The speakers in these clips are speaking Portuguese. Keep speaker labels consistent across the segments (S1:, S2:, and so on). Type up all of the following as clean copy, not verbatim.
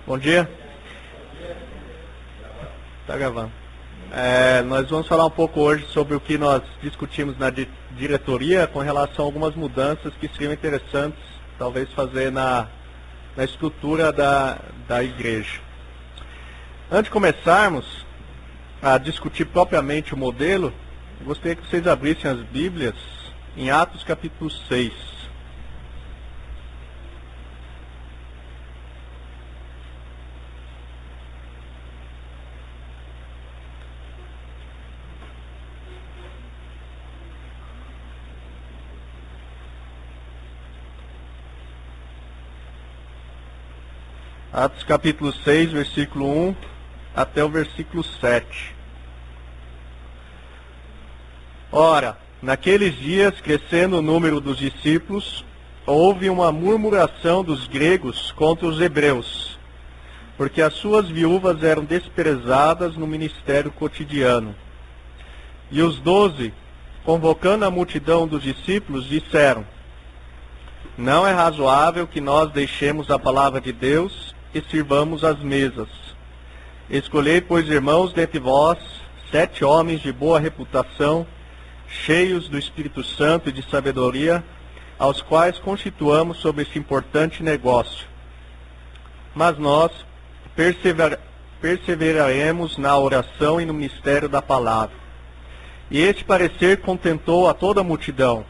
S1: Bom dia. Está gravando. Nós vamos falar um pouco hoje sobre o que nós discutimos na diretoria com relação a algumas mudanças que seriam interessantes, talvez, fazer na estrutura da igreja. Antes de começarmos a discutir propriamente o modelo, eu gostaria que vocês abrissem as Bíblias em Atos capítulo 6. Atos capítulo 6, versículo 1 até o versículo 7. Ora, naqueles dias, crescendo o número dos discípulos, houve uma murmuração dos gregos contra os hebreus, porque as suas viúvas eram desprezadas no ministério cotidiano. E os 12, convocando a multidão dos discípulos, disseram: não é razoável que nós deixemos a palavra de Deus e sirvamos as mesas. Escolhei, pois, irmãos, dentre vós, 7 homens de boa reputação, cheios do Espírito Santo e de sabedoria, aos quais constituamos sobre esse importante negócio. Mas nós perseveraremos na oração e no ministério da palavra. E este parecer contentou a toda a multidão,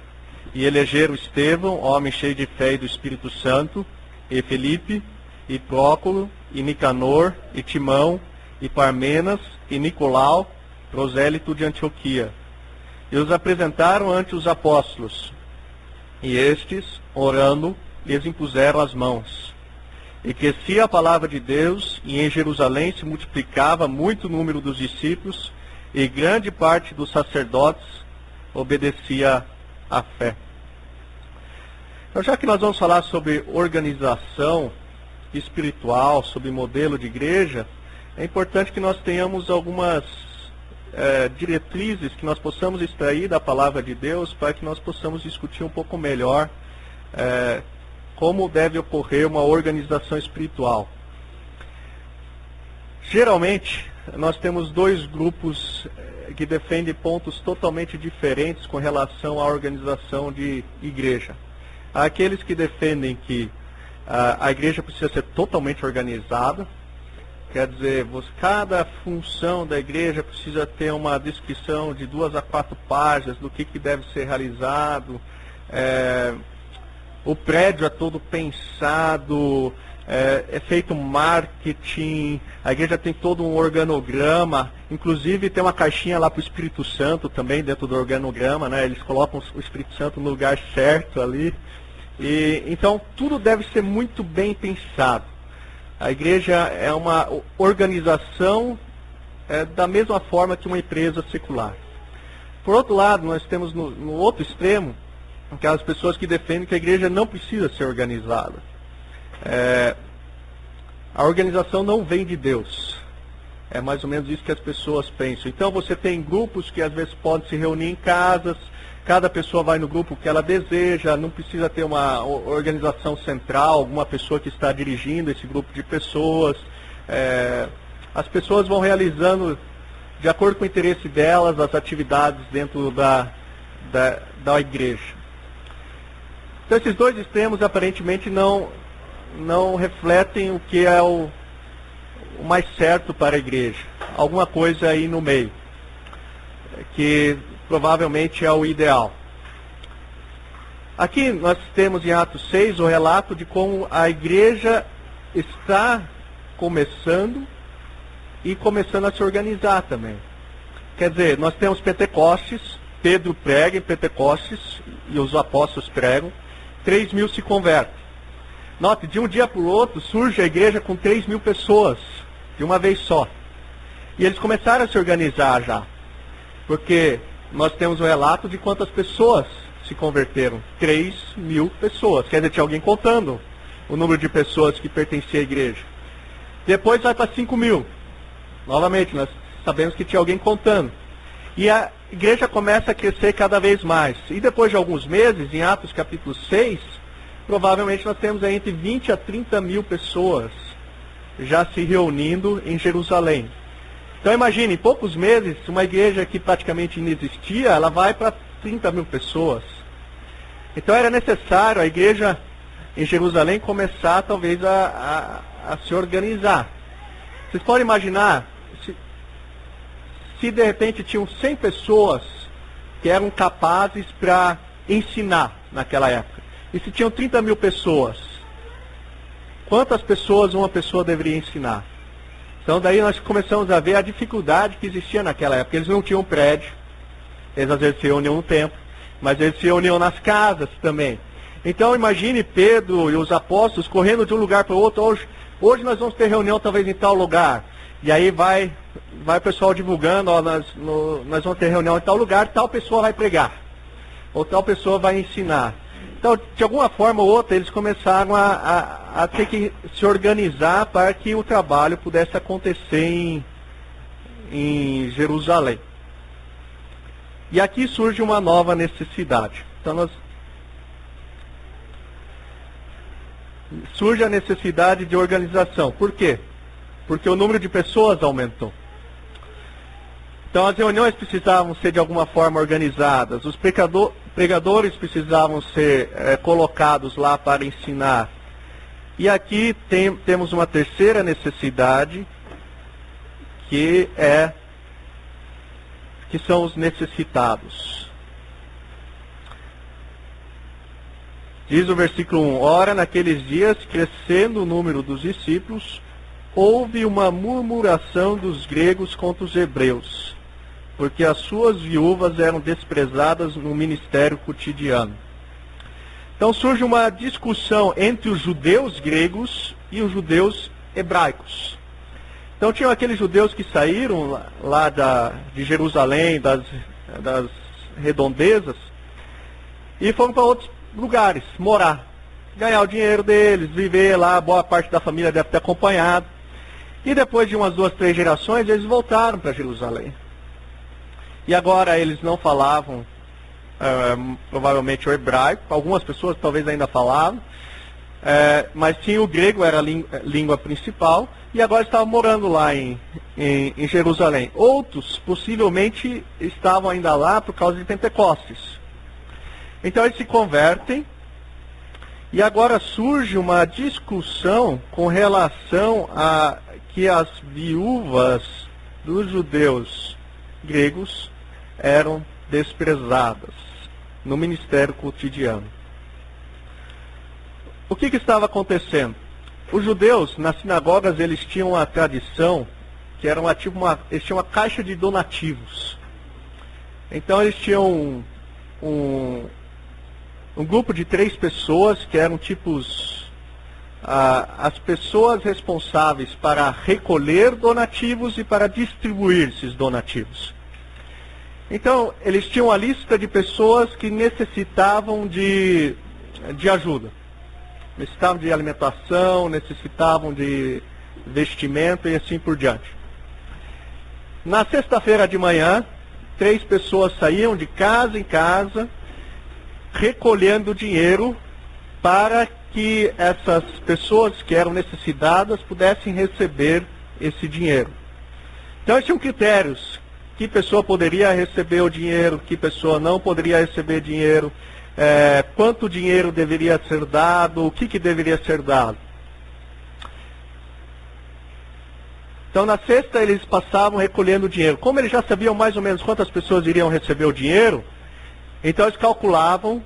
S1: e elegeram Estevão, homem cheio de fé e do Espírito Santo, e Filipe, e Prócoro, e Nicanor, e Timão, e Parmenas, e Nicolau, prosélito de Antioquia. E os apresentaram ante os apóstolos. E estes, orando, lhes impuseram as mãos. E crescia a palavra de Deus, e em Jerusalém se multiplicava muito o número dos discípulos, e grande parte dos sacerdotes obedecia à fé. Então, já que nós vamos falar sobre organização espiritual, sobre modelo de igreja, é importante que nós tenhamos algumas diretrizes que nós possamos extrair da palavra de Deus para que nós possamos discutir um pouco melhor como deve ocorrer uma organização espiritual. Geralmente, nós temos 2 grupos que defendem pontos totalmente diferentes com relação à organização de igreja. Há aqueles que defendem que a igreja precisa ser totalmente organizada, quer dizer, cada função da igreja precisa ter uma descrição de 2 a 4 páginas do que deve ser realizado, o prédio é todo pensado, é feito marketing, a igreja tem todo um organograma, inclusive tem uma caixinha lá para o Espírito Santo também dentro do organograma, né? Eles colocam o Espírito Santo no lugar certo ali. E então tudo deve ser muito bem pensado. A igreja é uma organização da mesma forma que uma empresa secular. Por outro lado, nós temos no outro extremo aquelas pessoas que defendem que a igreja não precisa ser organizada. A organização não vem de Deus. É mais ou menos isso que as pessoas pensam. Então você tem grupos que às vezes podem se reunir em casas, cada pessoa vai no grupo que ela deseja, não precisa ter uma organização central, alguma pessoa que está dirigindo esse grupo de pessoas. As pessoas vão realizando, de acordo com o interesse delas, as atividades dentro da igreja. Então esses 2 extremos aparentemente não refletem o que é o mais certo para a igreja. Alguma coisa aí no meio, que provavelmente é o ideal. Aqui nós temos em Atos 6 o relato de como a igreja está começando e começando a se organizar também. Quer dizer, nós temos Pentecostes, Pedro prega em Pentecostes e os apóstolos pregam, 3.000 se convertem. Note, de um dia para o outro surge a igreja com 3.000 pessoas, de uma vez só. E eles começaram a se organizar já, porque nós temos o relato de quantas pessoas se converteram. 3.000 pessoas. Quer dizer, tinha alguém contando o número de pessoas que pertencia à igreja. Depois vai para 5.000. Novamente, nós sabemos que tinha alguém contando. E a igreja começa a crescer cada vez mais. E depois de alguns meses, em Atos capítulo 6, provavelmente nós temos aí entre 20 a 30 mil pessoas já se reunindo em Jerusalém. Então imagine, em poucos meses, uma igreja que praticamente inexistia, ela vai para 30 mil pessoas. Então era necessário a igreja em Jerusalém começar talvez a se organizar. Vocês podem imaginar, se de repente tinham 100 pessoas que eram capazes para ensinar naquela época, e se tinham 30 mil pessoas, quantas pessoas uma pessoa deveria ensinar? Então daí nós começamos a ver a dificuldade que existia naquela época. Eles não tinham prédio, eles às vezes se reuniam no templo, mas eles se reuniam nas casas também. Então imagine Pedro e os apóstolos correndo de um lugar para o outro. Hoje nós vamos ter reunião talvez em tal lugar. E aí vai o pessoal divulgando, ó, nós vamos ter reunião em tal lugar, tal pessoa vai pregar. Ou tal pessoa vai ensinar. Então, de alguma forma ou outra, eles começaram a ter que se organizar para que o trabalho pudesse acontecer em Jerusalém. E aqui surge uma nova necessidade. Então, surge a necessidade de organização. Por quê? Porque o número de pessoas aumentou. Então, as reuniões precisavam ser de alguma forma organizadas. Os pregadores precisavam ser colocados lá para ensinar. E aqui temos uma terceira necessidade, que são os necessitados. Diz o versículo 1, ora, naqueles dias, crescendo o número dos discípulos, houve uma murmuração dos gregos contra os hebreus, porque as suas viúvas eram desprezadas no ministério cotidiano. Então surge uma discussão entre os judeus gregos e os judeus hebraicos. Então tinham aqueles judeus que saíram lá de Jerusalém, das redondezas, e foram para outros lugares morar, ganhar o dinheiro deles, viver lá, boa parte da família deve ter acompanhado. E depois de umas 2, 3 gerações, eles voltaram para Jerusalém. E agora eles não falavam, provavelmente, o hebraico. Algumas pessoas talvez ainda falavam. Mas sim, o grego era a língua principal. E agora estavam morando lá em Jerusalém. Outros, possivelmente, estavam ainda lá por causa de Pentecostes. Então eles se convertem. E agora surge uma discussão com relação a que as viúvas dos judeus gregos eram desprezadas no ministério cotidiano. O que estava acontecendo? Os judeus, nas sinagogas, eles tinham uma tradição que era eles tinham uma caixa de donativos. Então eles tinham um grupo de 3 pessoas que eram tipos as pessoas responsáveis para recolher donativos e para distribuir esses donativos. Então, eles tinham a lista de pessoas que necessitavam de ajuda. Necessitavam de alimentação, necessitavam de vestimento e assim por diante. Na sexta-feira de manhã, 3 pessoas saíam de casa em casa, recolhendo dinheiro para que essas pessoas que eram necessitadas pudessem receber esse dinheiro. Então, tinham critérios. Que pessoa poderia receber o dinheiro, que pessoa não poderia receber dinheiro, quanto dinheiro deveria ser dado, o que deveria ser dado. Então, na sexta, eles passavam recolhendo dinheiro. Como eles já sabiam mais ou menos quantas pessoas iriam receber o dinheiro, então eles calculavam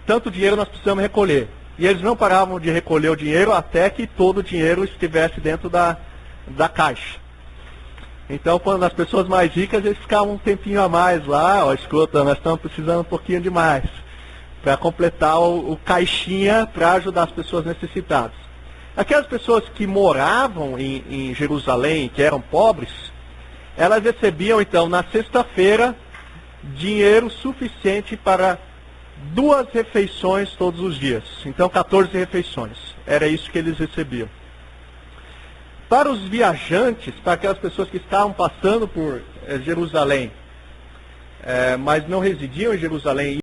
S1: tanto dinheiro nós precisamos recolher. E eles não paravam de recolher o dinheiro até que todo o dinheiro estivesse dentro da caixa. Então, quando as pessoas mais ricas, eles ficavam um tempinho a mais lá, ó, escuta, nós estamos precisando um pouquinho de mais, para completar o caixinha para ajudar as pessoas necessitadas. Aquelas pessoas que moravam em Jerusalém, que eram pobres, elas recebiam, então, na sexta-feira, dinheiro suficiente para 2 refeições todos os dias. Então, 14 refeições. Era isso que eles recebiam. Para os viajantes, para aquelas pessoas que estavam passando por Jerusalém, mas não residiam em Jerusalém,